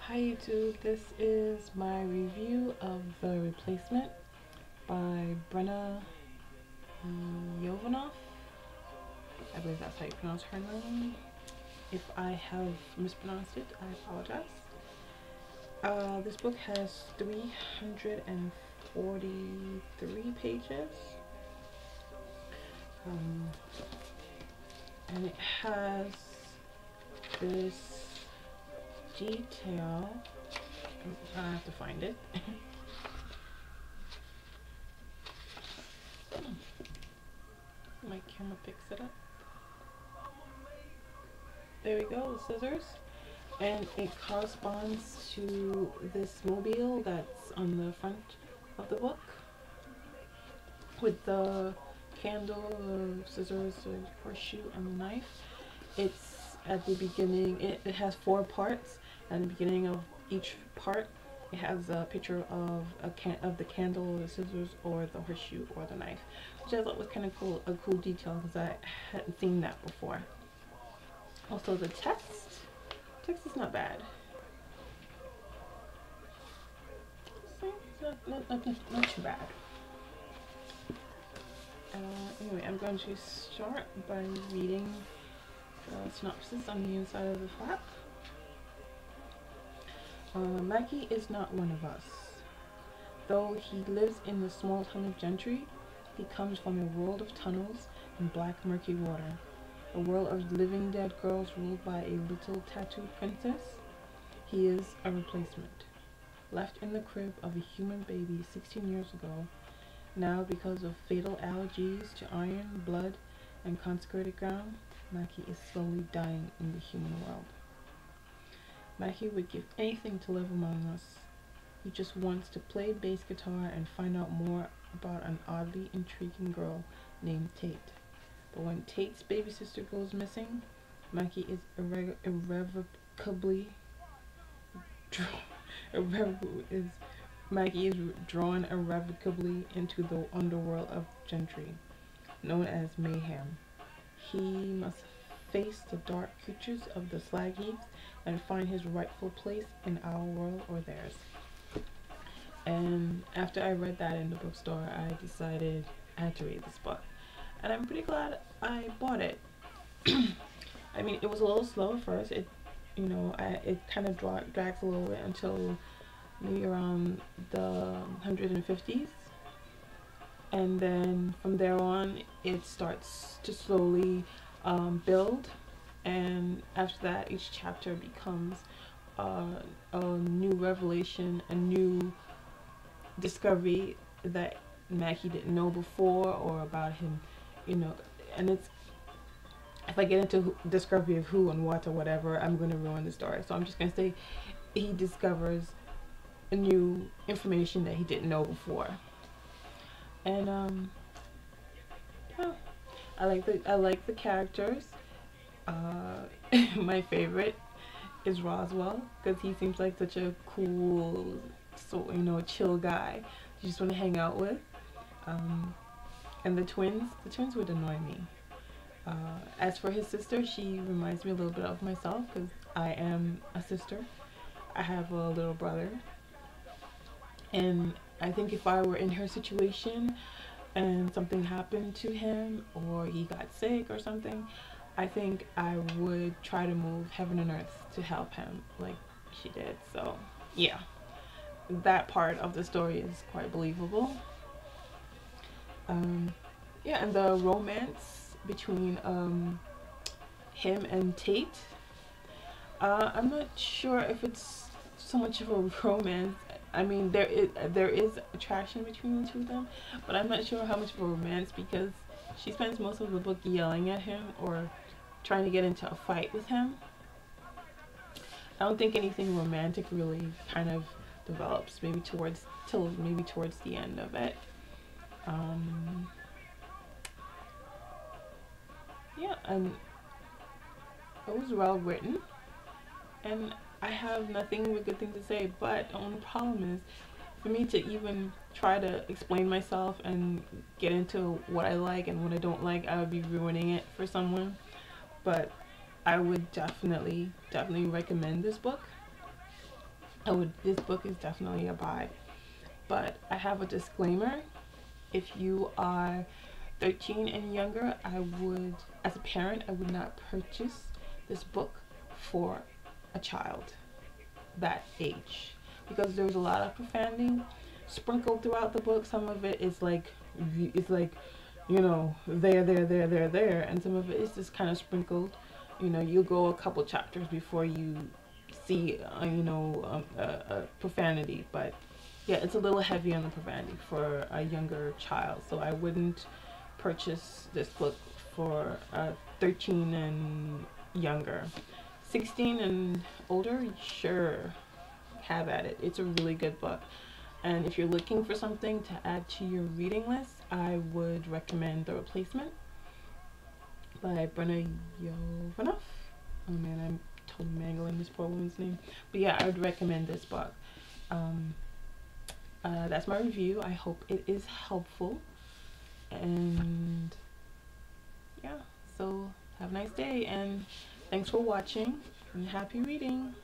Hi YouTube, this is my review of The Replacement by Brenna Yovanov. I believe that's how you pronounce her name. If I have mispronounced it, I apologize. This book has 343 pages. And it has this detail. I have to find it. My camera picks it up. There we go, the scissors. And it corresponds to this mobile that's on the front of the book with the candle, the scissors, the horseshoe, and the knife. It's at the beginning, it has 4 parts. At the beginning of each part, it has a picture of the candle, the scissors, or the horseshoe, or the knife, which I thought was kind of cool, a cool detail because I hadn't seen that before. Also, the text is not bad. Not too bad. Anyway, I'm going to start by reading the synopsis on the inside of the flap. Mackie is not one of us. Though he lives in the small town of Gentry, he comes from a world of tunnels and black murky water. A world of living dead girls ruled by a little tattooed princess. He is a replacement, left in the crib of a human baby 16 years ago. Now, because of fatal allergies to iron, blood, and consecrated ground, Mackie is slowly dying in the human world. Mackie would give anything to live among us. He just wants to play bass guitar and find out more about an oddly intriguing girl named Tate. But when Tate's baby sister goes missing, Mackie is drawn irrevocably into the underworld of Gentry, known as Mayhem. He must face the dark creatures of the slag heaps and find his rightful place in our world or theirs. And after I read that in the bookstore, I decided I had to read this book. And I'm pretty glad I bought it. I mean, it was a little slow at first. It kind of drags a little bit until maybe around the 150s. And then from there on, it starts to slowly build. And after that, each chapter becomes a new revelation, a new discovery that Mackie didn't know before, or about him, and it's, if I get into discovery of who and what or whatever, I'm going to ruin the story. So I'm just going to say he discovers a new information that he didn't know before. And yeah, I like the characters. My favorite is Roswell, because he seems like such a cool, chill guy you just want to hang out with. And the twins would annoy me. As for his sister, she reminds me a little bit of myself, because I am a sister. I have a little brother, and I think if I were in her situation and something happened to him, or he got sick or something, I think I would try to move heaven and earth to help him like she did. So yeah, that part of the story is quite believable. Yeah, and the romance between him and Tate, I'm not sure if it's so much of a romance. I mean, there is attraction between the two of them, but I'm not sure how much of a romance, because she spends most of the book yelling at him or trying to get into a fight with him. I don't think anything romantic really kind of develops, maybe towards the end of it. Yeah, and it was well written, and I have nothing but good thing to say. But the only problem is, for me to even try to explain myself and get into what I like and what I don't like, I would be ruining it for someone. But I would definitely recommend this book. This book is definitely a buy. But I have a disclaimer. If you are 13 and younger, as a parent, I would not purchase this book for a child that age, because there's a lot of profanity sprinkled throughout the book. Some of it is like, there, and some of it is just kind of sprinkled. You'll go a couple chapters before you see, profanity, but yeah, it's a little heavy on the profanity for a younger child, so I wouldn't purchase this book for 13 and younger. 16 and older, sure, have at it. It's a really good book. And if you're looking for something to add to your reading list, I would recommend The Replacement by Brenna Yovanov. Oh man, I'm totally mangling this poor woman's name. But yeah, I would recommend this book. That's my review. I hope it is helpful. And yeah, so have a nice day, and thanks for watching, and happy reading.